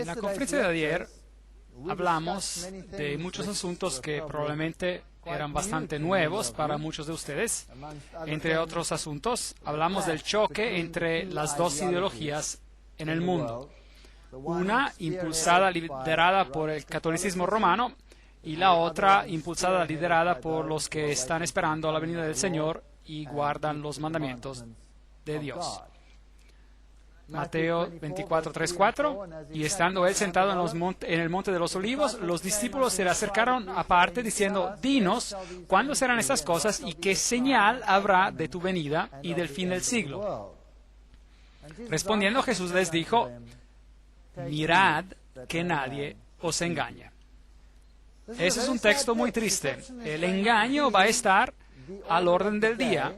En la conferencia de ayer hablamos de muchos asuntos que probablemente eran bastante nuevos para muchos de ustedes. Entre otros asuntos, hablamos del choque entre las dos ideologías en el mundo. Una impulsada, liderada por el catolicismo romano, y la otra impulsada, liderada por los que están esperando la venida del Señor y guardan los mandamientos de Dios. Mateo 24, 3, 4. Y estando él sentado en el monte de los olivos, los discípulos se le acercaron aparte diciendo: Dinos, ¿cuándo serán estas cosas y qué señal habrá de tu venida y del fin del siglo? Respondiendo Jesús les dijo: Mirad que nadie os engañe. Ese es un texto muy triste. El engaño va a estar al orden del día.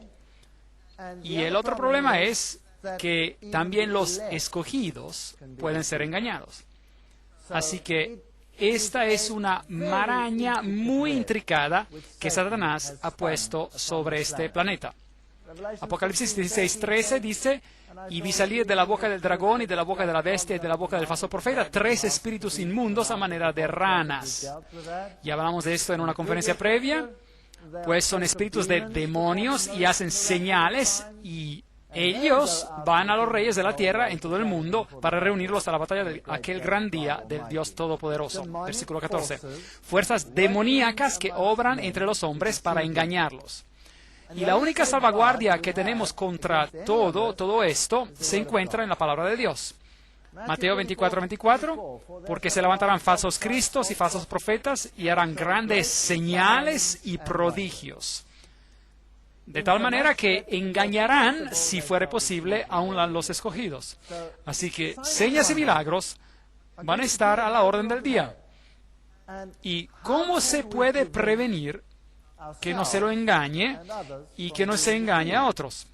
Y el otro problema es que también los escogidos pueden ser engañados. Así que esta es una maraña muy intricada que Satanás ha puesto sobre este planeta. Apocalipsis 16:13 dice: y vi salir de la boca del dragón y de la boca de la bestia y de la boca del falso profeta 3 espíritus inmundos a manera de ranas. Y hablamos de esto en una conferencia previa. Pues son espíritus de demonios y hacen señales, y ellos van a los reyes de la tierra en todo el mundo para reunirlos a la batalla de aquel gran día del Dios Todopoderoso. Versículo 14. Fuerzas demoníacas que obran entre los hombres para engañarlos. Y la única salvaguardia que tenemos contra todo esto se encuentra en la palabra de Dios. Mateo 24, 24, porque se levantarán falsos cristos y falsos profetas y harán grandes señales y prodigios, de tal manera que engañarán, si fuere posible, aún a los escogidos. Así que señas y milagros van a estar a la orden del día. ¿Y cómo se puede prevenir que no se lo engañe y que no se engañe a otros?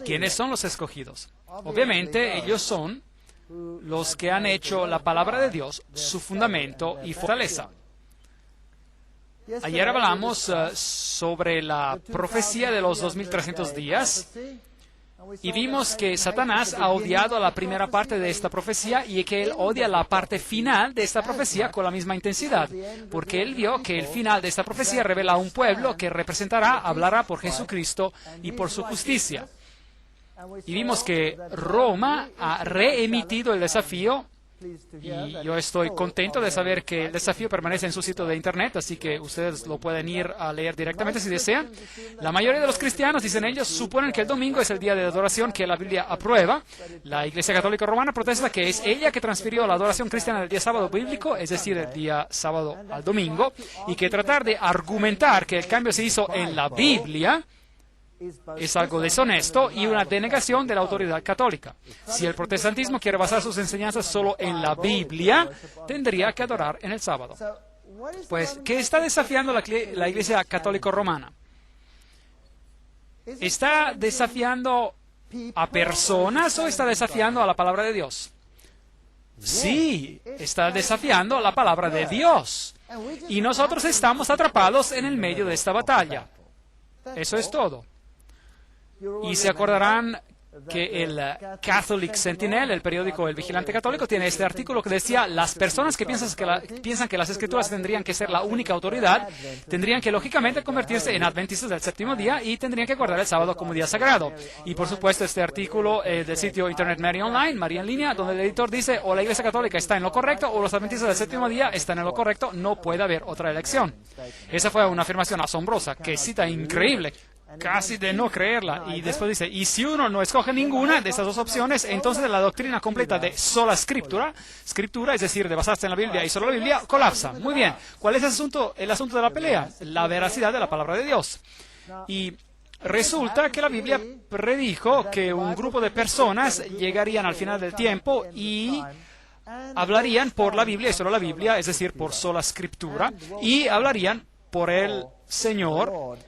¿Quiénes son los escogidos? Obviamente ellos son los que han hecho la palabra de Dios su fundamento y fortaleza. Ayer hablamos sobre la profecía de los 2300 días y vimos que Satanás ha odiado la primera parte de esta profecía y que él odia la parte final de esta profecía con la misma intensidad, porque él vio que el final de esta profecía revela a un pueblo que representará, hablará por Jesucristo y por su justicia. Y vimos que Roma ha reemitido el desafío, y yo estoy contento de saber que el desafío permanece en su sitio de internet, así que ustedes lo pueden ir a leer directamente si desean. La mayoría de los cristianos, dicen ellos, suponen que el domingo es el día de adoración que la Biblia aprueba. La Iglesia Católica Romana protesta que es ella que transfirió la adoración cristiana del día sábado bíblico, es decir, del día sábado al domingo, y que tratar de argumentar que el cambio se hizo en la Biblia es algo deshonesto y una denegación de la autoridad católica. Si el protestantismo quiere basar sus enseñanzas solo en la Biblia, tendría que adorar en el sábado. Pues, ¿qué está desafiando la Iglesia Católica Romana? ¿Está desafiando a personas o está desafiando a la palabra de Dios? Sí, está desafiando a la palabra de Dios. Y nosotros estamos atrapados en el medio de esta batalla. Eso es todo. Y se acordarán que el Catholic Sentinel, el periódico El Vigilante Católico, tiene este artículo que decía: las personas que piensan que las Escrituras tendrían que ser la única autoridad, tendrían que lógicamente convertirse en adventistas del séptimo día y tendrían que guardar el sábado como día sagrado. Y por supuesto este artículo del sitio Internet Mary Online, María en línea, donde el editor dice: o la Iglesia Católica está en lo correcto o los adventistas del séptimo día están en lo correcto, no puede haber otra elección. Esa fue una afirmación asombrosa, que cita increíble, casi de no creerla. Y después dice: y si uno no escoge ninguna de estas dos opciones, entonces la doctrina completa de sola escritura, es decir, de basarse en la Biblia y solo la Biblia, colapsa. Muy bien, ¿cuál es el asunto de la pelea? La veracidad de la palabra de Dios. Y resulta que la Biblia predijo que un grupo de personas llegarían al final del tiempo y hablarían por la Biblia y solo la Biblia, es decir, por sola escritura, y hablarían por el Señor,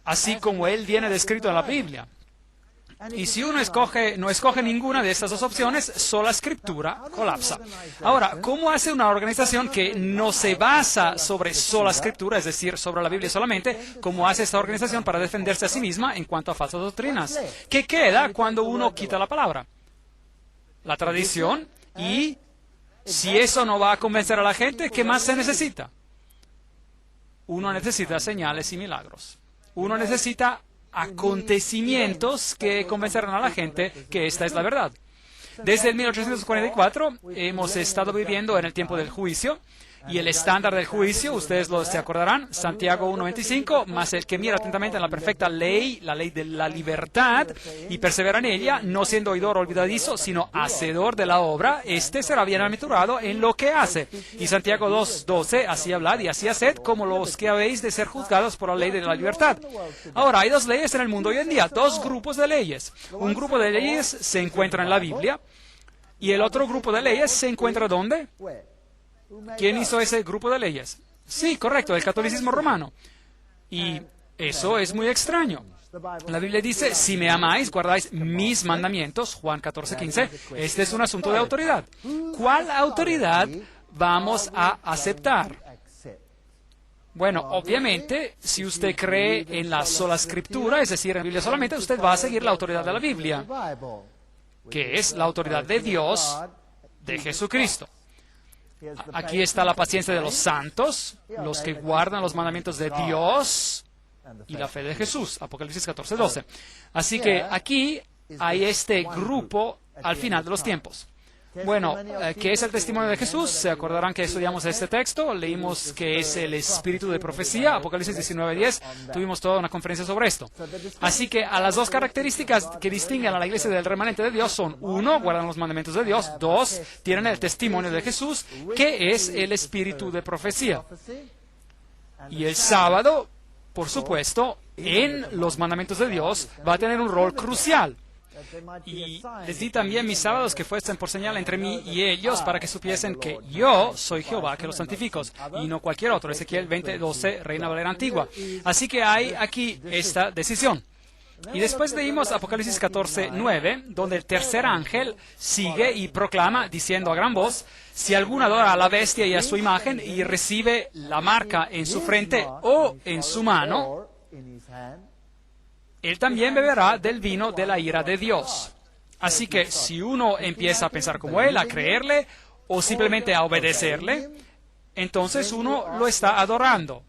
así como Él viene descrito en la Biblia. Y si uno no escoge ninguna de estas dos opciones, sola escritura colapsa. Ahora, ¿cómo hace una organización que no se basa sobre sola escritura, es decir, sobre la Biblia solamente? ¿Cómo hace esta organización para defenderse a sí misma en cuanto a falsas doctrinas? ¿Qué queda cuando uno quita la palabra? La tradición y Si eso no va a convencer a la gente, ¿qué más se necesita? Uno necesita señales y milagros. Uno necesita acontecimientos que convencerán a la gente que esta es la verdad. Desde el 1844 hemos estado viviendo en el tiempo del juicio, y el estándar del juicio, ustedes se acordarán, Santiago 1:25, mas el que mira atentamente en la perfecta ley, la ley de la libertad, y persevera en ella, no siendo oidor olvidadizo, sino hacedor de la obra, este será bienaventurado en lo que hace. Y Santiago 2:12, así hablad y así haced, como los que habéis de ser juzgados por la ley de la libertad. Ahora, hay dos leyes en el mundo hoy en día, dos grupos de leyes. Un grupo de leyes se encuentra en la Biblia, y el otro grupo de leyes se encuentra ¿dónde? ¿Quién hizo ese grupo de leyes? Sí, correcto, el catolicismo romano. Y eso es muy extraño. La Biblia dice, si me amáis, guardáis mis mandamientos, Juan 14:15. Este es un asunto de autoridad. ¿Cuál autoridad vamos a aceptar? Bueno, obviamente, si usted cree en la sola escritura, es decir, en la Biblia solamente, usted va a seguir la autoridad de la Biblia, que es la autoridad de Dios, de Jesucristo. Aquí está la paciencia de los santos, los que guardan los mandamientos de Dios y la fe de Jesús, Apocalipsis 14:12. Así que aquí hay este grupo al final de los tiempos. Bueno, ¿qué es el testimonio de Jesús? Se acordarán que estudiamos este texto, leímos que es el espíritu de profecía, Apocalipsis 19:10, tuvimos toda una conferencia sobre esto. Así que a las dos características que distinguen a la iglesia del remanente de Dios son, uno, guardan los mandamientos de Dios, dos, tienen el testimonio de Jesús, que es el espíritu de profecía. Y el sábado, por supuesto, en los mandamientos de Dios va a tener un rol crucial. Y les di también mis sábados que fuesen por señal entre mí y ellos para que supiesen que yo soy Jehová que los santifico y no cualquier otro. Ezequiel 20:12, Reina Valera Antigua. Así que hay aquí esta decisión. Y después leímos Apocalipsis 14:9, donde el tercer ángel sigue y proclama diciendo a gran voz, si alguno adora a la bestia y a su imagen y recibe la marca en su frente o en su mano, él también beberá del vino de la ira de Dios. Así que si uno empieza a pensar como él, a creerle o simplemente a obedecerle, entonces uno lo está adorando.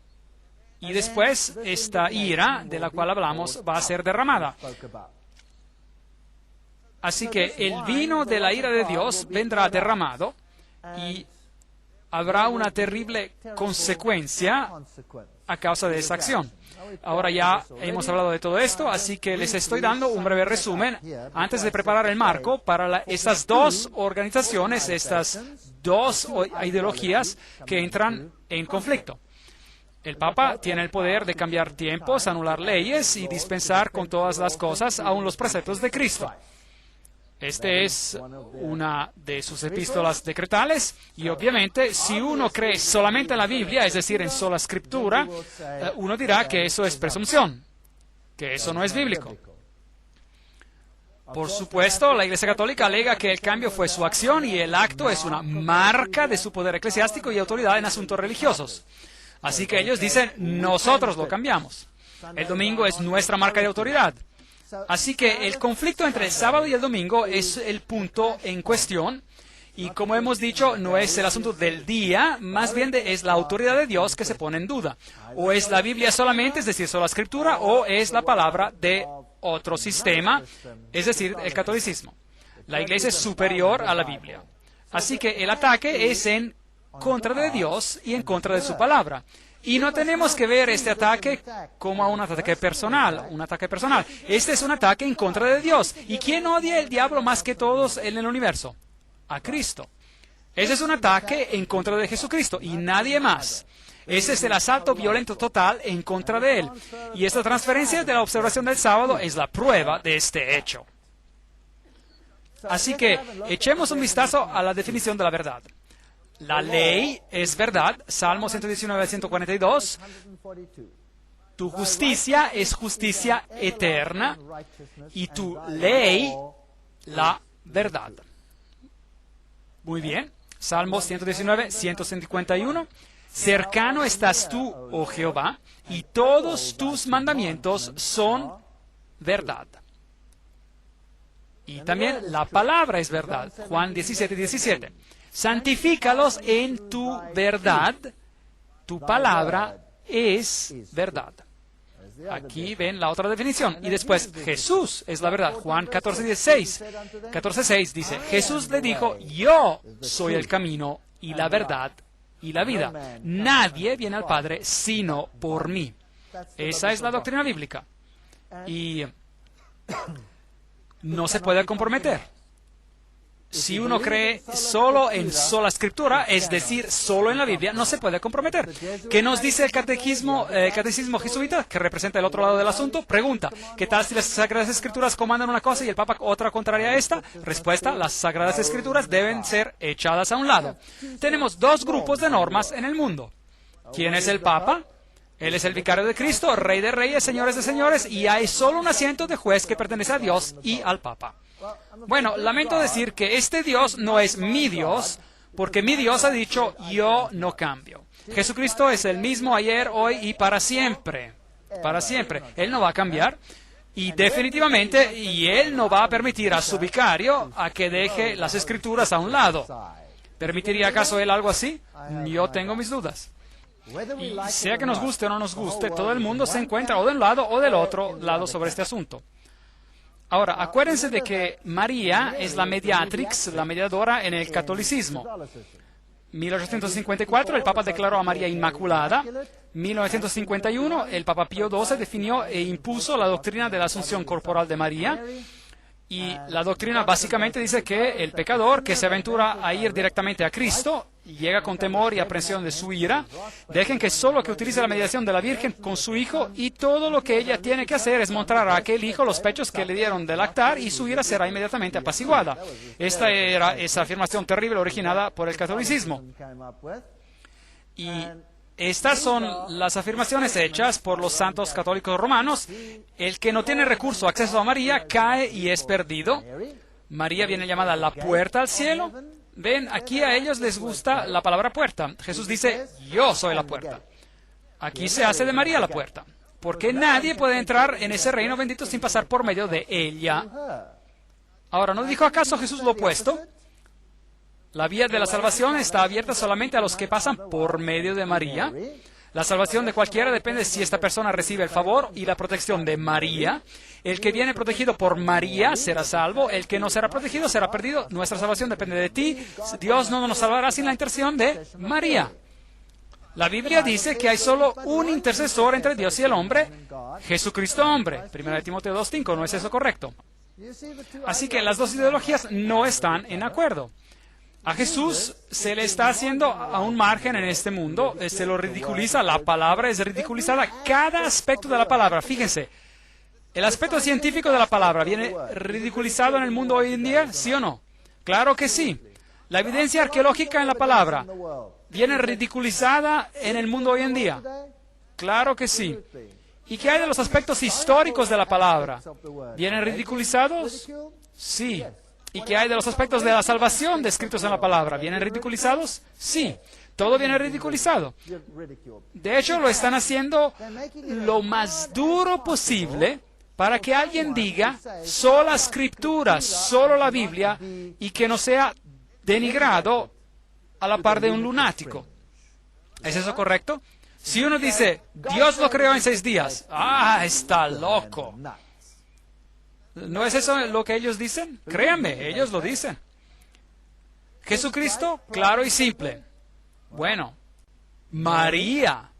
Y después esta ira de la cual hablamos va a ser derramada. Así que el vino de la ira de Dios vendrá derramado y habrá una terrible consecuencia a causa de esa acción. Ahora ya hemos hablado de todo esto, así que les estoy dando un breve resumen antes de preparar el marco para estas dos organizaciones, estas dos ideologías que entran en conflicto. El Papa tiene el poder de cambiar tiempos, anular leyes y dispensar con todas las cosas, aun los preceptos de Cristo. Este es una de sus epístolas decretales y obviamente si uno cree solamente en la Biblia, es decir, en sola escritura, uno dirá que eso es presunción, que eso no es bíblico. Por supuesto, la Iglesia Católica alega que el cambio fue su acción y el acto es una marca de su poder eclesiástico y autoridad en asuntos religiosos. Así que ellos dicen, nosotros lo cambiamos. El domingo es nuestra marca de autoridad. Así que el conflicto entre el sábado y el domingo es el punto en cuestión. Y como hemos dicho, no es el asunto del día, más bien es la autoridad de Dios que se pone en duda. O es la Biblia solamente, es decir, solo la Escritura, o es la palabra de otro sistema, es decir, el catolicismo. La Iglesia es superior a la Biblia. Así que el ataque es en contra de Dios y en contra de su palabra. Y no tenemos que ver este ataque como un ataque personal, Este es un ataque en contra de Dios. ¿Y quién odia el diablo más que todos en el universo? A Cristo. Ese es un ataque en contra de Jesucristo y nadie más. Ese es el asalto violento total en contra de Él. Y esta transferencia de la observación del sábado es la prueba de este hecho. Así que echemos un vistazo a la definición de la verdad. La ley es verdad, Salmo 119, 142. Tu justicia es justicia eterna y tu ley la verdad. Muy bien, Salmo 119, 151. Cercano estás tú, oh Jehová, y todos tus mandamientos son verdad. Y también la palabra es verdad, Juan 17, 17. santifícalos en tu verdad, tu palabra es verdad. Aquí ven la otra definición. Y después, Jesús es la verdad. Juan 14:6 dice, Jesús le dijo, yo soy el camino y la verdad y la vida. Nadie viene al Padre sino por mí. Esa es la doctrina bíblica. Y no se puede comprometer. Si uno cree solo en sola escritura, es decir, solo en la Biblia, no se puede comprometer. ¿Qué nos dice el catecismo jesuita, que representa el otro lado del asunto? Pregunta, ¿qué tal si las Sagradas Escrituras comandan una cosa y el Papa otra contraria a esta? Respuesta, las Sagradas Escrituras deben ser echadas a un lado. Tenemos dos grupos de normas en el mundo. ¿Quién es el Papa? Él es el vicario de Cristo, Rey de Reyes, Señores de Señores, y hay solo un asiento de juez que pertenece a Dios y al Papa. Bueno, lamento decir que este Dios no es mi Dios, porque mi Dios ha dicho, yo no cambio. Jesucristo es el mismo ayer, hoy y para siempre. Para siempre. Él no va a cambiar. Y definitivamente, y Él no va a permitir a su vicario a que deje las Escrituras a un lado. ¿Permitiría acaso Él algo así? Yo tengo mis dudas. Y sea que nos guste o no nos guste, todo el mundo se encuentra o de un lado o del otro lado sobre este asunto. Ahora, acuérdense de que María es la mediatrix, la mediadora en el catolicismo. 1854, el Papa declaró a María Inmaculada. 1951, el Papa Pío XII definió e impuso la doctrina de la asunción corporal de María. Y la doctrina básicamente dice que el pecador que se aventura a ir directamente a Cristo llega con temor y aprensión de su ira. Dejen que solo que utilice la mediación de la Virgen con su hijo, y todo lo que ella tiene que hacer es mostrar a aquel hijo los pechos que le dieron de lactar, y su ira será inmediatamente apaciguada. Esta era esa afirmación terrible originada por el catolicismo. Y estas son las afirmaciones hechas por los santos católicos romanos. El que no tiene recurso o acceso a María cae y es perdido. María viene llamada la puerta al cielo. Ven, aquí a ellos les gusta la palabra puerta. Jesús dice, yo soy la puerta. Aquí se hace de María la puerta, porque nadie puede entrar en ese reino bendito sin pasar por medio de ella. Ahora, ¿no dijo acaso Jesús lo opuesto? La vía de la salvación está abierta solamente a los que pasan por medio de María. La salvación de cualquiera depende si esta persona recibe el favor y la protección de María. El que viene protegido por María será salvo. El que no será protegido será perdido. Nuestra salvación depende de ti. Dios no nos salvará sin la intercesión de María. La Biblia dice que hay solo un intercesor entre Dios y el hombre, Jesucristo hombre. 1 Timoteo 2:5, ¿no es eso correcto? Así que las dos ideologías no están en acuerdo. A Jesús se le está haciendo a un margen en este mundo, se lo ridiculiza, la palabra es ridiculizada, cada aspecto de la palabra. Fíjense, el aspecto científico de la palabra viene ridiculizado en el mundo hoy en día, ¿sí o no? Claro que sí. La evidencia arqueológica en la palabra viene ridiculizada en el mundo hoy en día. Claro que sí. ¿Y qué hay de los aspectos históricos de la palabra? ¿Vienen ridiculizados? Sí. ¿Y qué hay de los aspectos de la salvación descritos en la palabra? ¿Vienen ridiculizados? Sí. Todo viene ridiculizado. De hecho, lo están haciendo lo más duro posible para que alguien diga sola escritura, solo la Biblia, y que no sea denigrado a la par de un lunático. ¿Es eso correcto? Si uno dice, Dios lo creó en 6 días, está loco. ¿No es eso lo que ellos dicen? Créanme, ellos lo dicen. Jesucristo, claro y simple. Bueno, María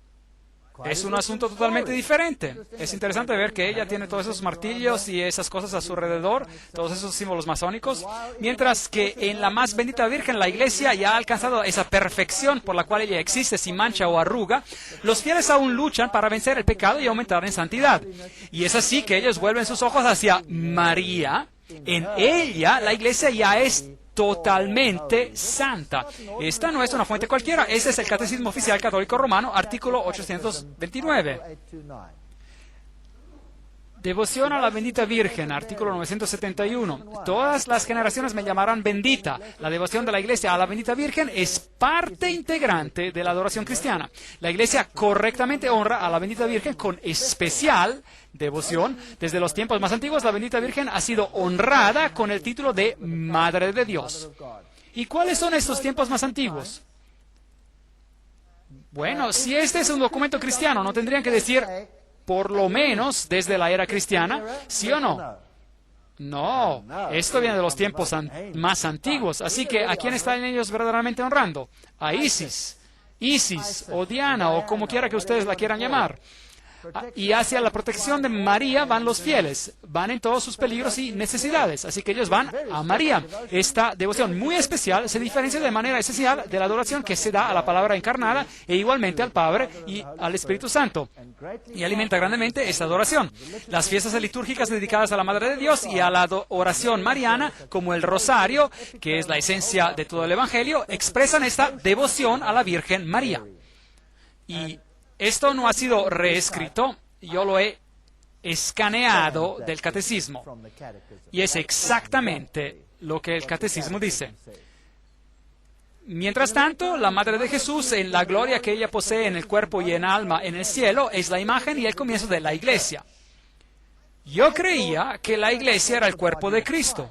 es un asunto totalmente diferente. Es interesante ver que ella tiene todos esos martillos y esas cosas a su alrededor, todos esos símbolos masónicos, mientras que en la más bendita Virgen, la Iglesia ya ha alcanzado esa perfección por la cual ella existe sin mancha o arruga. Los fieles aún luchan para vencer el pecado y aumentar en santidad. Y es así que ellos vuelven sus ojos hacia María. En ella, la Iglesia ya es totalmente santa. Esta no es una fuente cualquiera. Ese es el Catecismo Oficial Católico Romano, artículo 829. Devoción a la bendita Virgen, artículo 971. Todas las generaciones me llamarán bendita. La devoción de la Iglesia a la bendita Virgen es parte integrante de la adoración cristiana. La Iglesia correctamente honra a la bendita Virgen con especial devoción. Desde los tiempos más antiguos, la bendita Virgen ha sido honrada con el título de Madre de Dios. ¿Y cuáles son estos tiempos más antiguos? Bueno, si este es un documento cristiano, ¿no tendrían que decir por lo menos desde la era cristiana? ¿Sí o no? No, esto viene de los tiempos más antiguos. Así que, ¿a quién están ellos verdaderamente honrando? A Isis o Diana, o como quiera que ustedes la quieran llamar. Y hacia la protección de María van los fieles, van en todos sus peligros y necesidades, así que ellos van a María. Esta devoción muy especial se diferencia de manera esencial de la adoración que se da a la palabra encarnada e igualmente al Padre y al Espíritu Santo, y alimenta grandemente esta adoración. Las fiestas litúrgicas dedicadas a la Madre de Dios y a la oración mariana, como el rosario, que es la esencia de todo el Evangelio, expresan esta devoción a la Virgen María. Y esto no ha sido reescrito, yo lo he escaneado del catecismo. Y es exactamente lo que el catecismo dice. Mientras tanto, la Madre de Jesús, en la gloria que ella posee en el cuerpo y en alma en el cielo, es la imagen y el comienzo de la Iglesia. Yo creía que la Iglesia era el cuerpo de Cristo.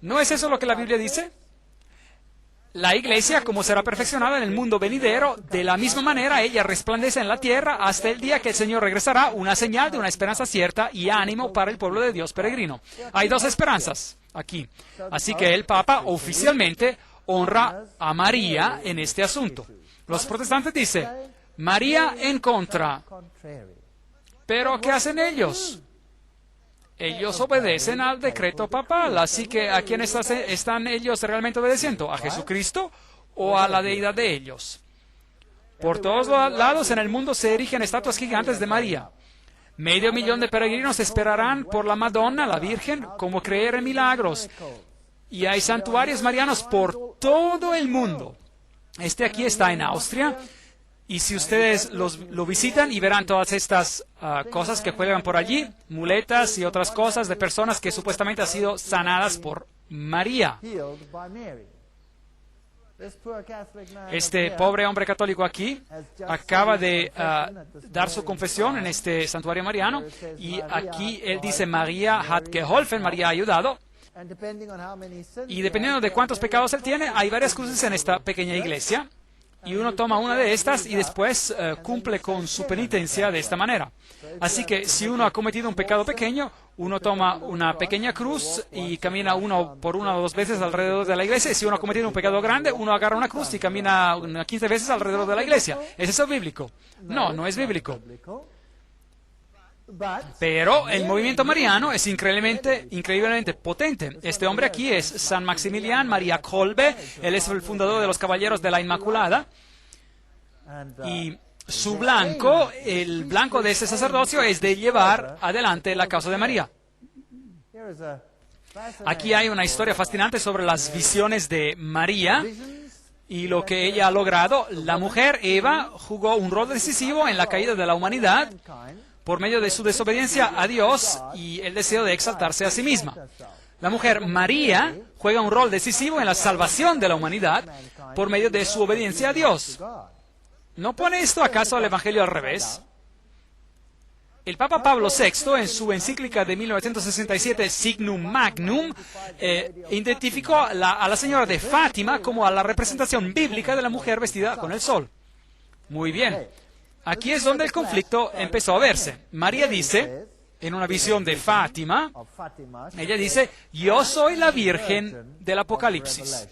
¿No es eso lo que la Biblia dice? La Iglesia, como será perfeccionada en el mundo venidero, de la misma manera ella resplandece en la tierra hasta el día que el Señor regresará, una señal de una esperanza cierta y ánimo para el pueblo de Dios peregrino. Hay dos esperanzas aquí. Así que el Papa oficialmente honra a María en este asunto. Los protestantes dicen, María en contra. ¿Pero qué hacen ellos? Ellos obedecen al decreto papal, así que ¿a quién están ellos realmente obedeciendo? ¿A Jesucristo o a la deidad de ellos? Por todos lados en el mundo se erigen estatuas gigantes de María. 500,000 de peregrinos esperarán por la Madonna, la Virgen, como creer en milagros. Y hay santuarios marianos por todo el mundo. Este aquí está en Austria. Y si ustedes lo visitan y verán todas estas cosas que juegan por allí, muletas y otras cosas de personas que supuestamente han sido sanadas por María. Este pobre hombre católico aquí acaba de dar su confesión en este santuario mariano y aquí él dice, María hat geholfen, María ha ayudado. Y dependiendo de cuántos pecados él tiene, hay varias cruces en esta pequeña iglesia. Y uno toma una de estas y después cumple con su penitencia de esta manera. Así que si uno ha cometido un pecado pequeño, uno toma una pequeña cruz y camina por una o dos veces alrededor de la iglesia. Y si uno ha cometido un pecado grande, uno agarra una cruz y camina 15 veces alrededor de la iglesia. ¿Es eso bíblico? No, no es bíblico. Pero el movimiento mariano es increíblemente potente. Este hombre aquí es San Maximilian María Kolbe. Él es el fundador de los Caballeros de la Inmaculada. Y su blanco, el blanco de ese sacerdocio, es de llevar adelante la causa de María. Aquí hay una historia fascinante sobre las visiones de María y lo que ella ha logrado. La mujer, Eva, jugó un rol decisivo en la caída de la humanidad por medio de su desobediencia a Dios y el deseo de exaltarse a sí misma. La mujer María juega un rol decisivo en la salvación de la humanidad por medio de su obediencia a Dios. ¿No pone esto acaso al Evangelio al revés? El Papa Pablo VI, en su encíclica de 1967, Signum Magnum, identificó a la señora de Fátima como a la representación bíblica de la mujer vestida con el sol. Muy bien. Aquí es donde el conflicto empezó a verse. María dice, en una visión de Fátima, ella dice, yo soy la Virgen del Apocalipsis.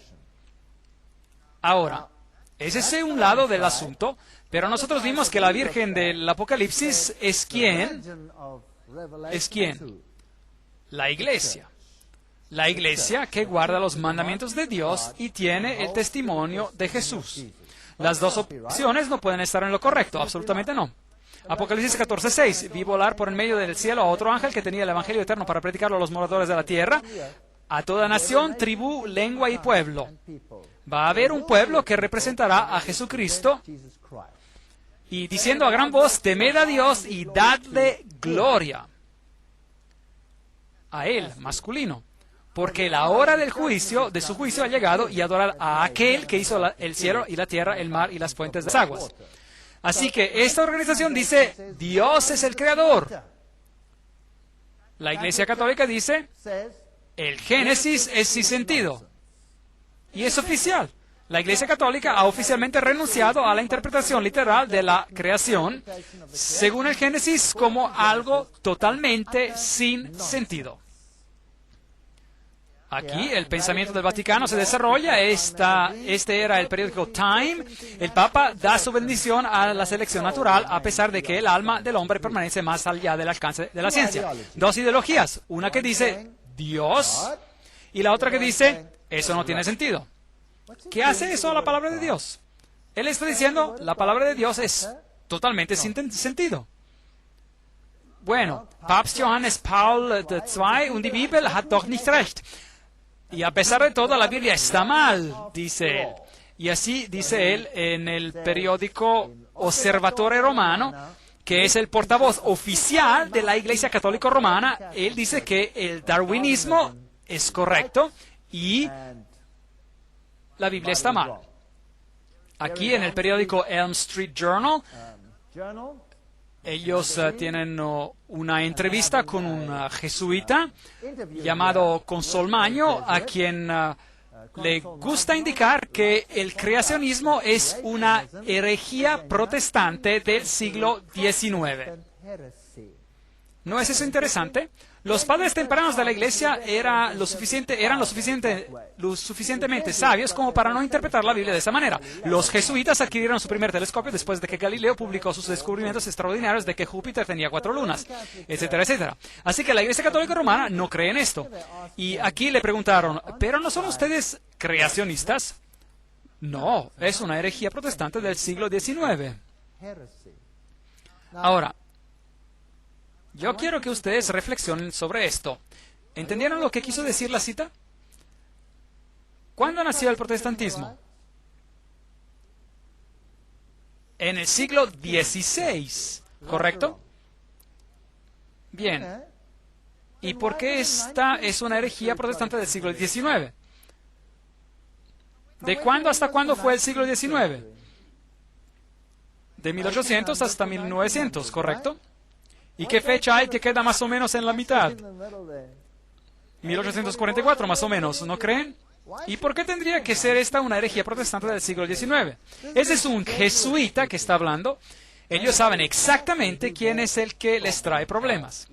Ahora, ese es un lado del asunto, pero nosotros vimos que la Virgen del Apocalipsis es ¿quién? ¿Es quién? La Iglesia. La Iglesia que guarda los mandamientos de Dios y tiene el testimonio de Jesús. Las dos opciones no pueden estar en lo correcto, absolutamente no. Apocalipsis 14:6. Vi volar por en medio del cielo a otro ángel que tenía el Evangelio eterno para predicarlo a los moradores de la tierra, a toda nación, tribu, lengua y pueblo. Va a haber un pueblo que representará a Jesucristo y diciendo a gran voz, temed a Dios y dadle gloria. A él, masculino. Porque la hora del juicio, de su juicio ha llegado y adorar a aquel que hizo el cielo y la tierra, el mar y las fuentes de las aguas. Así que esta organización dice, Dios es el creador. La Iglesia Católica dice, el Génesis es sin sentido. Y es oficial. La Iglesia Católica ha oficialmente renunciado a la interpretación literal de la creación, según el Génesis, como algo totalmente sin sentido. Aquí el pensamiento del Vaticano se desarrolla. Este era el periódico Time. El Papa da su bendición a la selección natural, a pesar de que el alma del hombre permanece más allá del alcance de la ciencia. Dos ideologías. Una que dice Dios y la otra que dice eso no tiene sentido. ¿Qué hace eso a la palabra de Dios? Él está diciendo la palabra de Dios es totalmente sin sentido. Bueno, Papst Johannes Paul II und die Bibel hat doch nicht recht. Y a pesar de todo, la Biblia está mal, dice él. Y así dice él en el periódico Osservatore Romano, que es el portavoz oficial de la Iglesia Católica Romana. Él dice que el darwinismo es correcto y la Biblia está mal. Aquí en el periódico Elm Street Journal, ellos tienen una entrevista con un jesuita llamado Consolmagno, a quien le gusta indicar que el creacionismo es una herejía protestante del siglo XIX. ¿No es eso interesante? Los padres tempranos de la Iglesia eran lo suficientemente sabios como para no interpretar la Biblia de esa manera. Los jesuitas adquirieron su primer telescopio después de que Galileo publicó sus descubrimientos extraordinarios de que Júpiter tenía 4 lunas, etcétera, etcétera. Así que la Iglesia Católica Romana no cree en esto. Y aquí le preguntaron, ¿pero no son ustedes creacionistas? No, es una herejía protestante del siglo XIX. Ahora, yo quiero que ustedes reflexionen sobre esto. ¿Entendieron lo que quiso decir la cita? ¿Cuándo nació el protestantismo? En el siglo XVI, ¿correcto? Bien. ¿Y por qué esta es una herejía protestante del siglo XIX? ¿De cuándo hasta cuándo fue el siglo XIX? De 1800 hasta 1900, ¿correcto? ¿Y qué fecha hay que queda más o menos en la mitad? 1844, más o menos, ¿no creen? ¿Y por qué tendría que ser esta una herejía protestante del siglo XIX? Ese es un jesuita que está hablando. Ellos saben exactamente quién es el que les trae problemas.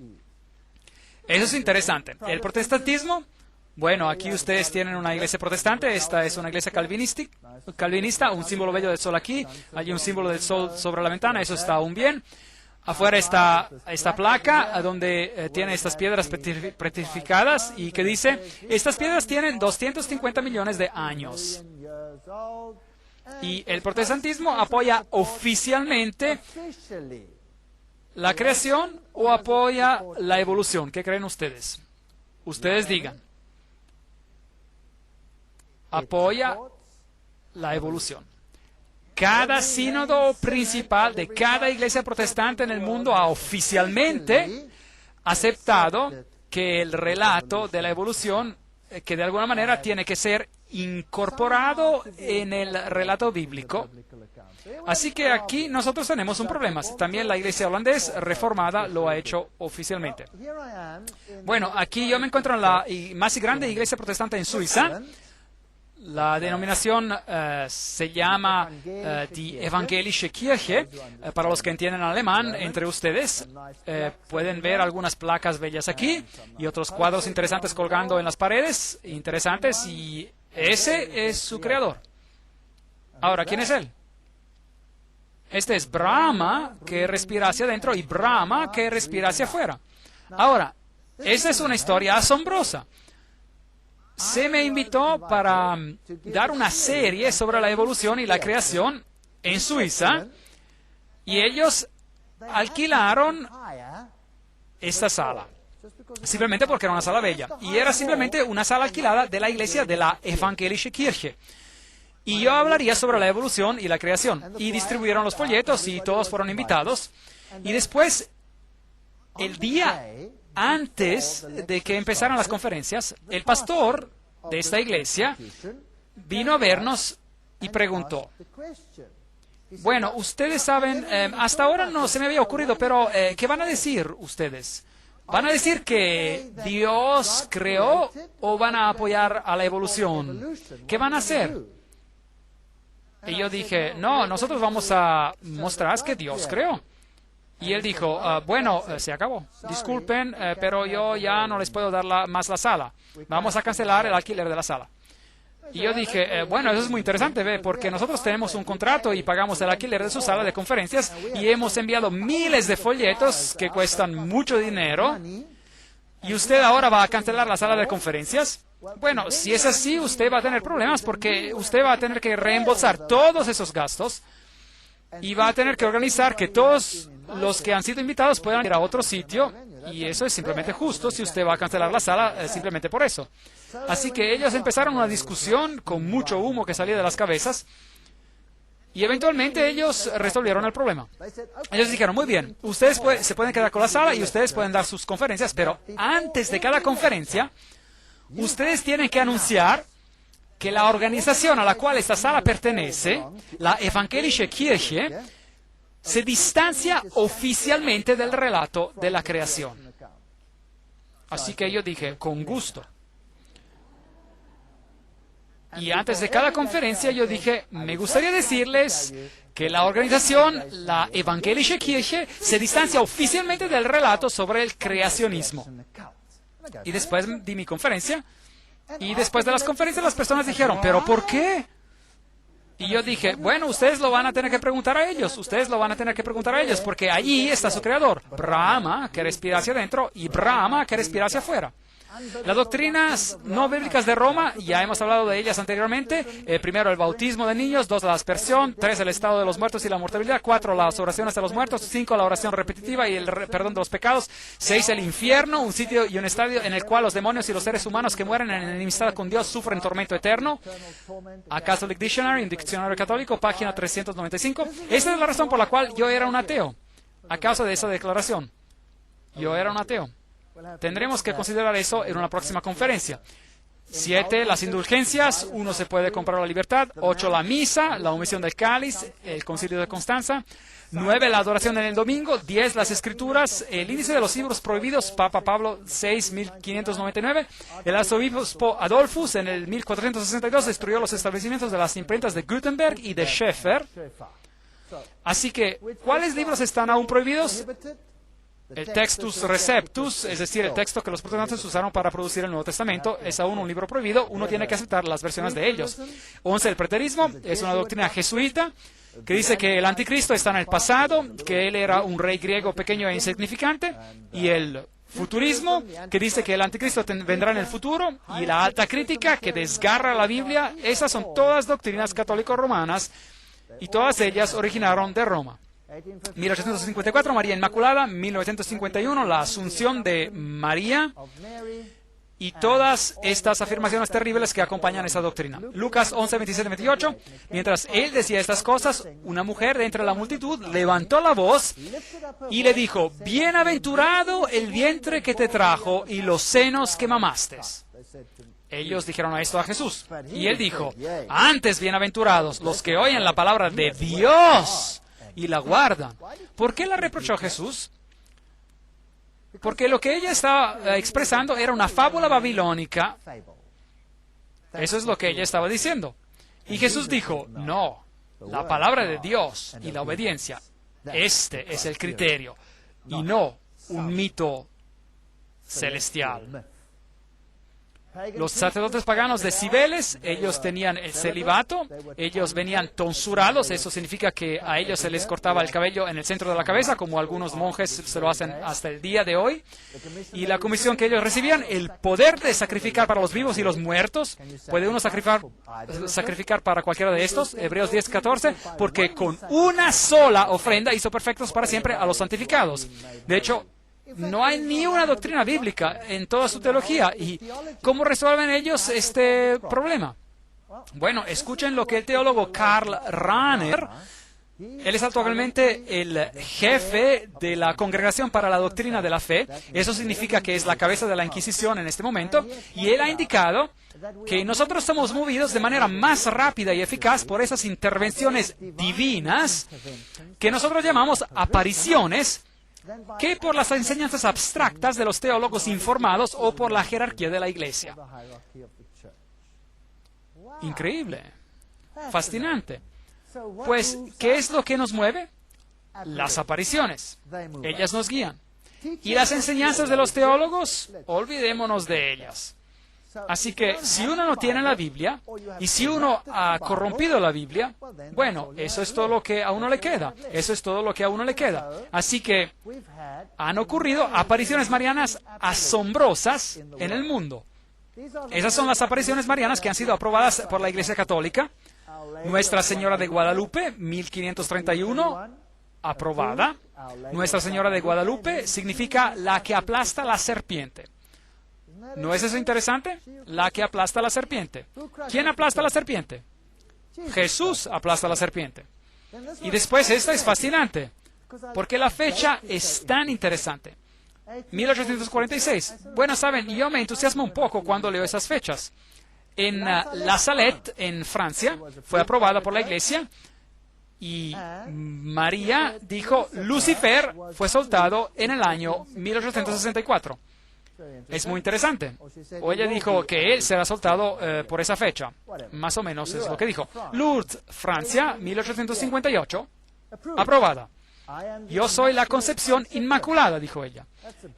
Eso es interesante. El protestantismo, bueno, aquí ustedes tienen una iglesia protestante. Esta es una iglesia calvinista, un símbolo bello del sol aquí. Hay un símbolo del sol sobre la ventana, eso está aún bien. Afuera está esta placa donde tiene estas piedras petrificadas y que dice, estas piedras tienen 250 millones de años. Y el protestantismo apoya oficialmente la creación o apoya la evolución. ¿Qué creen ustedes? Ustedes digan. Apoya la evolución. Cada sínodo principal de cada iglesia protestante en el mundo ha oficialmente aceptado que el relato de la evolución, que de alguna manera tiene que ser incorporado en el relato bíblico. Así que aquí nosotros tenemos un problema. También la iglesia holandesa reformada lo ha hecho oficialmente. Bueno, aquí yo me encuentro en la más grande iglesia protestante en Suiza. La denominación se llama Die Evangelische Kirche. Para los que entienden alemán, entre ustedes pueden ver algunas placas bellas aquí y otros cuadros interesantes colgando en las paredes, interesantes, y ese es su creador. Ahora, ¿quién es él? Este es Brahma, que respira hacia adentro, y Brahma, que respira hacia afuera. Ahora, esa es una historia asombrosa. Se me invitó para dar una serie sobre la evolución y la creación en Suiza, y ellos alquilaron esta sala, simplemente porque era una sala bella, y era simplemente una sala alquilada de la iglesia de la Evangelische Kirche. Y yo hablaría sobre la evolución y la creación, y distribuyeron los folletos y todos fueron invitados, y después, el día antes de que empezaran las conferencias, el pastor de esta iglesia vino a vernos y preguntó, bueno, ustedes saben, hasta ahora no se me había ocurrido, pero ¿qué van a decir ustedes? ¿Van a decir que Dios creó o van a apoyar a la evolución? ¿Qué van a hacer? Y yo dije, no, nosotros vamos a mostrar que Dios creó. Y él dijo, bueno, se acabó. Disculpen, pero yo ya no les puedo dar más la sala. Vamos a cancelar el alquiler de la sala. Y yo dije, bueno, eso es muy interesante, ¿ve? Porque nosotros tenemos un contrato y pagamos el alquiler de su sala de conferencias y hemos enviado miles de folletos que cuestan mucho dinero. ¿Y usted ahora va a cancelar la sala de conferencias? Bueno, si es así, usted va a tener problemas porque usted va a tener que reembolsar todos esos gastos y va a tener que organizar que todos los que han sido invitados puedan ir a otro sitio, y eso es simplemente justo si usted va a cancelar la sala simplemente por eso. Así que ellos empezaron una discusión con mucho humo que salía de las cabezas y eventualmente ellos resolvieron el problema. Ellos dijeron, muy bien, ustedes se pueden quedar con la sala y ustedes pueden dar sus conferencias, pero antes de cada conferencia, ustedes tienen que anunciar que la organización a la cual esta sala pertenece, la Evangelische Kirche, se distancia oficialmente del relato de la creación. Así que yo dije, con gusto. Y antes de cada conferencia yo dije, me gustaría decirles que la organización, la Evangelische Kirche, se distancia oficialmente del relato sobre el creacionismo. Y después di mi conferencia, y después de las conferencias las personas dijeron, ¿pero por qué? Y yo dije, bueno, ustedes lo van a tener que preguntar a ellos, porque allí está su creador, Brahma, que respira hacia adentro, y Brahma, que respira hacia afuera. Las doctrinas no bíblicas de Roma, ya hemos hablado de ellas anteriormente. Primero, el bautismo de niños. 2, la aspersión. 3, el estado de los muertos y la mortalidad. 4, las oraciones de los muertos. 5, la oración repetitiva y el perdón de los pecados. 6, el infierno, un sitio y un estadio en el cual los demonios y los seres humanos que mueren en enemistad con Dios sufren tormento eterno. A Catholic Dictionary, un diccionario católico, página 395. Esta es la razón por la cual yo era un ateo, a causa de esa declaración. Yo era un ateo. Tendremos que considerar eso en una próxima conferencia. 7, las indulgencias. 1, se puede comprar la libertad. 8, la misa, la omisión del cáliz, el concilio de Constanza. 9, la adoración en el domingo. 10, las escrituras, el índice de los libros prohibidos, Papa Pablo VI, 1599. El arzobispo Adolphus en el 1462 destruyó los establecimientos de las imprentas de Gutenberg y de Schaeffer. Así que, ¿cuáles libros están aún prohibidos? El Textus Receptus, es decir, el texto que los protestantes usaron para producir el Nuevo Testamento, es aún un libro prohibido. Uno tiene que aceptar las versiones de ellos. 11, el preterismo, es una doctrina jesuita que dice que el anticristo está en el pasado, que él era un rey griego pequeño e insignificante, y el futurismo, que dice que el anticristo vendrá en el futuro, y la alta crítica, que desgarra la Biblia. Esas son todas doctrinas católico-romanas, y todas ellas originaron de Roma. 1854, María Inmaculada. 1951, la Asunción de María. Y todas estas afirmaciones terribles que acompañan esa doctrina. Lucas 11, 27, 28. Mientras él decía estas cosas, una mujer de entre la multitud levantó la voz y le dijo, bienaventurado el vientre que te trajo y los senos que mamaste. Ellos dijeron esto a Jesús. Y él dijo, antes bienaventurados los que oyen la palabra de Dios y la guardan. ¿Por qué la reprochó Jesús? Porque lo que ella estaba expresando era una fábula babilónica. Eso es lo que ella estaba diciendo. Y Jesús dijo, no, la palabra de Dios y la obediencia, este es el criterio, y no un mito celestial. Los sacerdotes paganos de Cibeles, ellos tenían el celibato, ellos venían tonsurados, eso significa que a ellos se les cortaba el cabello en el centro de la cabeza, como algunos monjes se lo hacen hasta el día de hoy. Y la comisión que ellos recibían, el poder de sacrificar para los vivos y los muertos. ¿Puede uno sacrificar para cualquiera de estos? Hebreos 10:14, porque con una sola ofrenda hizo perfectos para siempre a los santificados. De hecho, no hay ni una doctrina bíblica en toda su teología. ¿Y cómo resuelven ellos este problema? Bueno, escuchen lo que el teólogo Karl Rahner, él es actualmente el jefe de la Congregación para la Doctrina de la Fe. Eso significa que es la cabeza de la Inquisición en este momento. Y él ha indicado que nosotros somos movidos de manera más rápida y eficaz por esas intervenciones divinas que nosotros llamamos apariciones, que por las enseñanzas abstractas de los teólogos informados o por la jerarquía de la Iglesia. Increíble, fascinante. Pues, ¿qué es lo que nos mueve? Las apariciones. Ellas nos guían. Y las enseñanzas de los teólogos, olvidémonos de ellas. Así que si uno no tiene la Biblia, y si uno ha corrompido la Biblia, bueno, eso es todo lo que a uno le queda. Eso es todo lo que a uno le queda. Así que han ocurrido apariciones marianas asombrosas en el mundo. Esas son las apariciones marianas que han sido aprobadas por la Iglesia Católica. Nuestra Señora de Guadalupe, 1531, aprobada. Nuestra Señora de Guadalupe significa la que aplasta la serpiente. ¿No es eso interesante? La que aplasta la serpiente. ¿Quién aplasta la serpiente? Jesús aplasta la serpiente. Y después esta es fascinante, porque la fecha es tan interesante. 1846. Bueno, saben, yo me entusiasmo un poco cuando leo esas fechas. En La Salette, en Francia, fue aprobada por la Iglesia, y María dijo, Lucifer fue soltado en el año 1864. Es muy interesante. O ella dijo que él será soltado por esa fecha. Más o menos es lo que dijo. Lourdes, Francia, 1858. Aprobada. Yo soy la concepción inmaculada, dijo ella.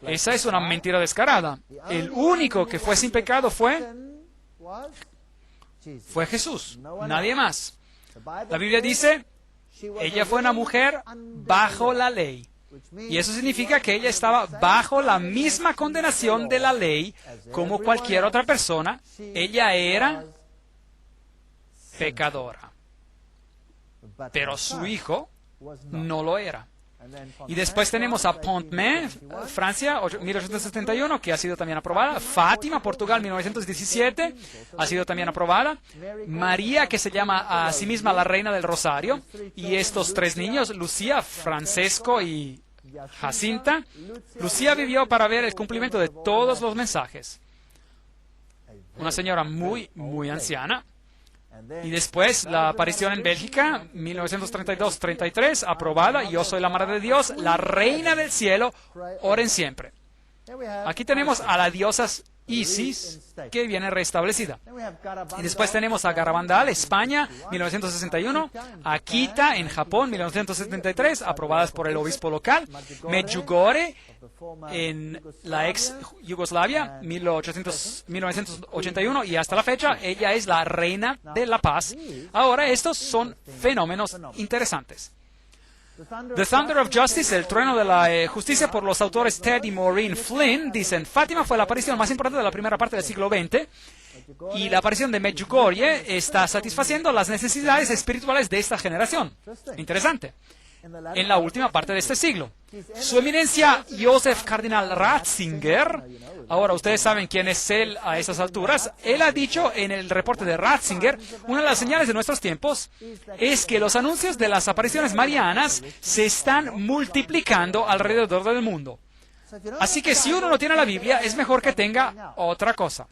Esa es una mentira descarada. El único que fue sin pecado fue Jesús, nadie más. La Biblia dice, ella fue una mujer bajo la ley. Y eso significa que ella estaba bajo la misma condenación de la ley como cualquier otra persona. Ella era pecadora. Pero su hijo no lo era. Y después tenemos a Pontmain, Francia, 1871, que ha sido también aprobada. Fátima, Portugal, 1917, ha sido también aprobada. María, que se llama a sí misma la Reina del Rosario. Y estos tres niños, Lucía, Francesco y Jacinta. Lucía vivió para ver el cumplimiento de todos los mensajes. Una señora muy, muy anciana. Y después la aparición en Bélgica, 1932-33, aprobada. Yo soy la Madre de Dios, la Reina del Cielo, oren siempre. Aquí tenemos a la diosa Isis, que viene restablecida. Y después tenemos a Garabandal, España, 1961, Akita, en Japón, 1973, aprobadas por el obispo local, Medjugorje, en la ex Yugoslavia, 1981, y hasta la fecha, ella es la reina de la paz. Ahora, estos son fenómenos interesantes. The Thunder of Justice, el trueno de la justicia, por los autores Ted y Maureen Flynn, dicen, Fátima fue la aparición más importante de la primera parte del siglo XX, y la aparición de Medjugorje está satisfaciendo las necesidades espirituales de esta generación. Interesante. En la última parte de este siglo. Su eminencia, Joseph Cardinal Ratzinger, ahora ustedes saben quién es él a esas alturas, él ha dicho en el reporte de Ratzinger, una de las señales de nuestros tiempos es que los anuncios de las apariciones marianas se están multiplicando alrededor del mundo. Así que si uno no tiene la Biblia, es mejor que tenga otra cosa.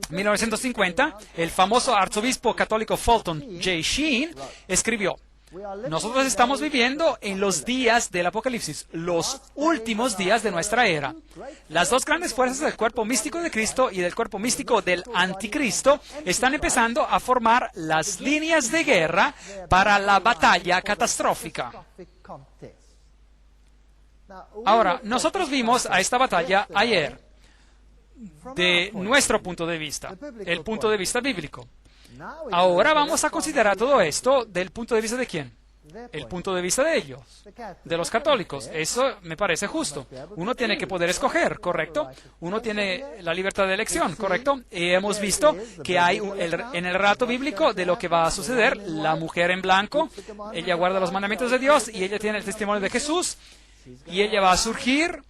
1950, el famoso arzobispo católico Fulton J. Sheen escribió, nosotros estamos viviendo en los días del Apocalipsis, los últimos días de nuestra era. Las dos grandes fuerzas del cuerpo místico de Cristo y del cuerpo místico del Anticristo están empezando a formar las líneas de guerra para la batalla catastrófica. Ahora, nosotros vimos a esta batalla ayer, de nuestro punto de vista, el punto de vista bíblico. Ahora vamos a considerar todo esto del punto de vista de ¿quién? El punto de vista de ellos, de los católicos. Eso me parece justo. Uno tiene que poder escoger, ¿correcto? Uno tiene la libertad de elección, ¿correcto? Y hemos visto que hay en el relato bíblico de lo que va a suceder, la mujer en blanco, ella guarda los mandamientos de Dios y ella tiene el testimonio de Jesús. Y ella va a surgir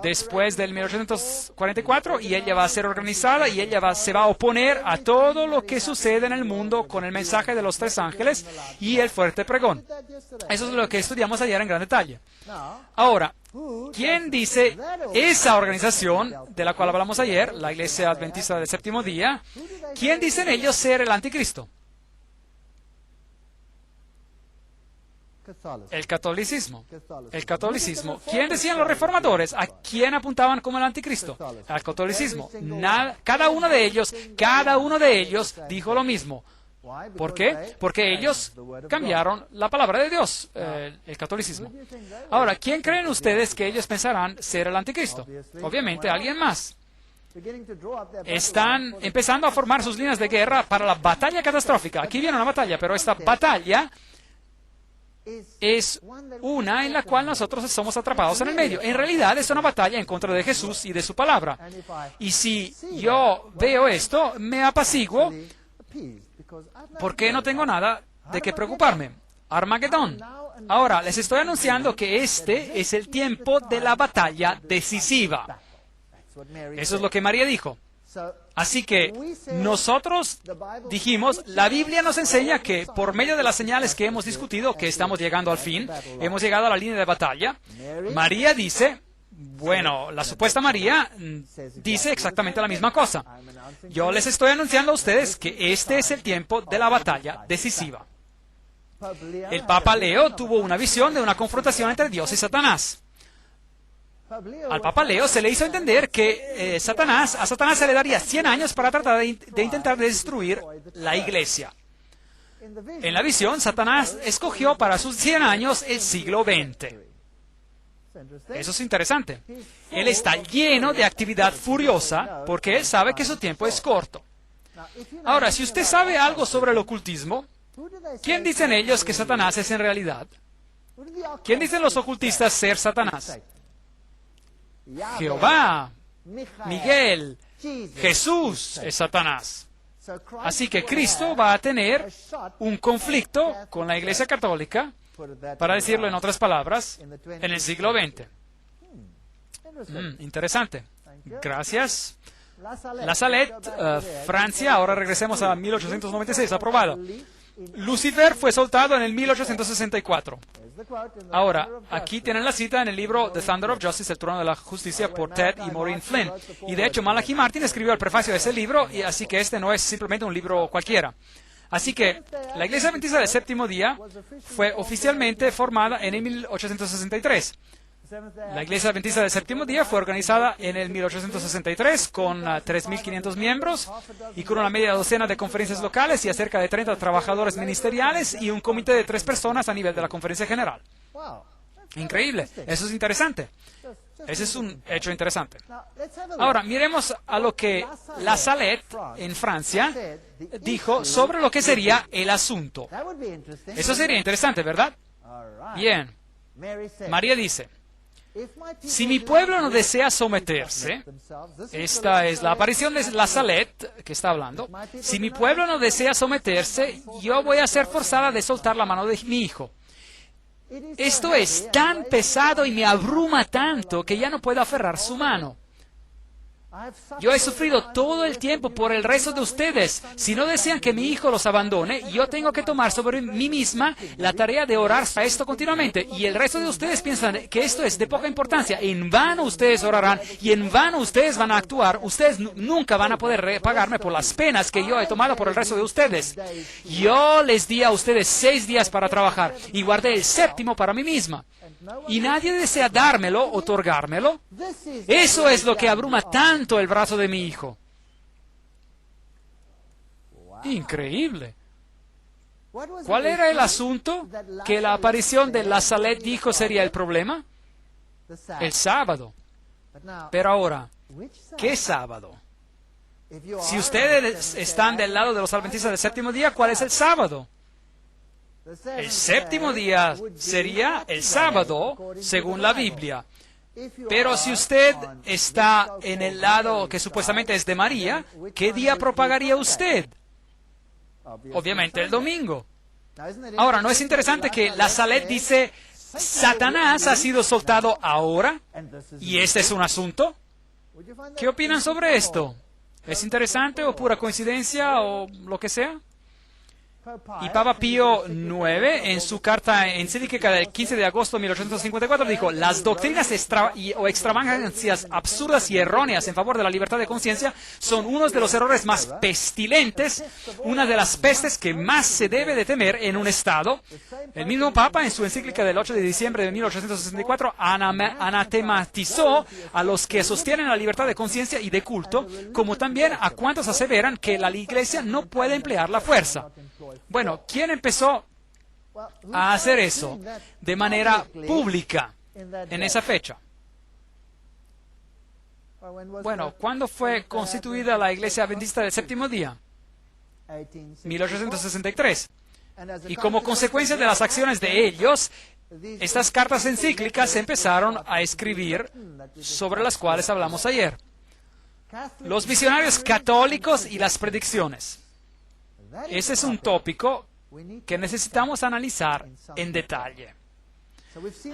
después del 1844 y ella va a ser organizada y ella se va a oponer a todo lo que sucede en el mundo con el mensaje de los tres ángeles y el fuerte pregón. Eso es lo que estudiamos ayer en gran detalle. Ahora, ¿quién dice esa organización de la cual hablamos ayer, la Iglesia Adventista del Séptimo Día? ¿Quién dicen ellos ser el anticristo? El catolicismo. El catolicismo. ¿Quién decían los reformadores? ¿A quién apuntaban como el anticristo? Al catolicismo. Cada uno de ellos dijo lo mismo. ¿Por qué? Porque ellos cambiaron la palabra de Dios, el catolicismo. Ahora, ¿quién creen ustedes que ellos pensarán ser el anticristo? Obviamente, alguien más. Están empezando a formar sus líneas de guerra para la batalla catastrófica. Aquí viene una batalla, pero esta batalla es una en la cual nosotros somos atrapados en el medio. En realidad es una batalla en contra de Jesús y de su palabra. Y si yo veo esto, me apaciguo porque no tengo nada de qué preocuparme. Armagedón. Ahora, les estoy anunciando que este es el tiempo de la batalla decisiva. Eso es lo que María dijo. Así que nosotros dijimos, la Biblia nos enseña que por medio de las señales que hemos discutido, que estamos llegando al fin, hemos llegado a la línea de batalla. María dice, bueno, la supuesta María dice exactamente la misma cosa. Yo les estoy anunciando a ustedes que este es el tiempo de la batalla decisiva. El Papa Leo tuvo una visión de una confrontación entre Dios y Satanás. Al Papa Leo se le hizo entender que a Satanás se le daría 100 años para tratar de intentar destruir la iglesia. En la visión, Satanás escogió para sus 100 años el siglo XX. Eso es interesante. Él está lleno de actividad furiosa porque él sabe que su tiempo es corto. Ahora, si usted sabe algo sobre el ocultismo, ¿quién dicen ellos que Satanás es en realidad? ¿Quién dicen los ocultistas ser Satanás? Jehová, Miguel, Jesús es Satanás. Así que Cristo va a tener un conflicto con la Iglesia Católica, para decirlo en otras palabras, en el siglo XX. Interesante. Gracias. La Salette, Francia, ahora regresemos a 1896, aprobada. Lucifer fue soltado en el 1864. Ahora, aquí tienen la cita en el libro The Thunder of Justice, el trono de la justicia, por Ted y Maureen Flynn. Y de hecho, Malachi Martin escribió el prefacio de ese libro, y así que este no es simplemente un libro cualquiera. Así que la Iglesia Adventista del Séptimo Día fue oficialmente formada en el 1863. La Iglesia Adventista del Séptimo Día fue organizada en el 1863 con 3.500 miembros y con una media docena de conferencias locales y a cerca de 30 trabajadores ministeriales y un comité de 3 personas a nivel de la conferencia general. Increíble. Eso es interesante. Ese es un hecho interesante. Ahora, miremos a lo que la Salette en Francia dijo sobre lo que sería el asunto. Eso sería interesante, ¿verdad? Bien. María dice, si mi pueblo no desea someterse, esta es la aparición de la Salette que está hablando, si mi pueblo no desea someterse, yo voy a ser forzada de soltar la mano de mi hijo. Esto es tan pesado y me abruma tanto que ya no puedo aferrar su mano. Yo he sufrido todo el tiempo por el resto de ustedes. Si no desean que mi hijo los abandone, yo tengo que tomar sobre mí misma la tarea de orar a esto continuamente. Y el resto de ustedes piensan que esto es de poca importancia. En vano ustedes orarán y en vano ustedes van a actuar. Ustedes nunca van a poder pagarme por las penas que yo he tomado por el resto de ustedes. Yo les di a ustedes 6 días para trabajar y guardé el 7º para mí misma. Y nadie desea dármelo, otorgármelo. Eso es lo que abruma tanto el brazo de mi hijo. Increíble. ¿Cuál era el asunto que la aparición de la Salette dijo sería el problema? El sábado. Pero ahora, ¿qué sábado? Si ustedes están del lado de los adventistas del séptimo día, ¿cuál es el sábado? El séptimo día sería el sábado, según la Biblia. Pero si usted está en el lado que supuestamente es de María, ¿qué día propagaría usted? Obviamente el domingo. Ahora, ¿no es interesante que la Salette dice, Satanás ha sido soltado ahora? ¿Y este es un asunto? ¿Qué opinan sobre esto? ¿Es interesante o pura coincidencia o lo que sea? Y Papa Pío IX, en su carta encíclica del 15 de agosto de 1854, dijo: las doctrinas o extravagancias absurdas y erróneas en favor de la libertad de conciencia son uno de los errores más pestilentes, una de las pestes que más se debe de temer en un Estado. El mismo Papa, en su encíclica del 8 de diciembre de 1864, anatematizó a los que sostienen la libertad de conciencia y de culto, como también a cuantos aseveran que la Iglesia no puede emplear la fuerza. Bueno, ¿quién empezó a hacer eso de manera pública en esa fecha? Bueno, ¿cuándo fue constituida la Iglesia Adventista del Séptimo Día? 1863. Y como consecuencia de las acciones de ellos, estas cartas encíclicas se empezaron a escribir, sobre las cuales hablamos ayer. Los misionarios católicos y las predicciones. Ese es un tópico que necesitamos analizar en detalle.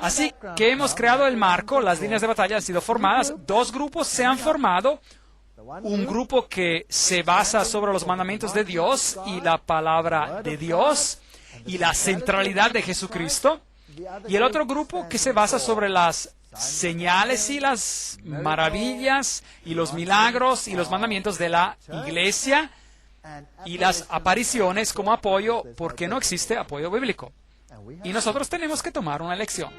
Así que hemos creado el marco, las líneas de batalla han sido formadas, dos grupos se han formado, un grupo que se basa sobre los mandamientos de Dios y la palabra de Dios y la centralidad de Jesucristo, y el otro grupo que se basa sobre las señales y las maravillas y los milagros y los mandamientos de la Iglesia y las apariciones como apoyo, porque no existe apoyo bíblico. Y nosotros tenemos que tomar una elección.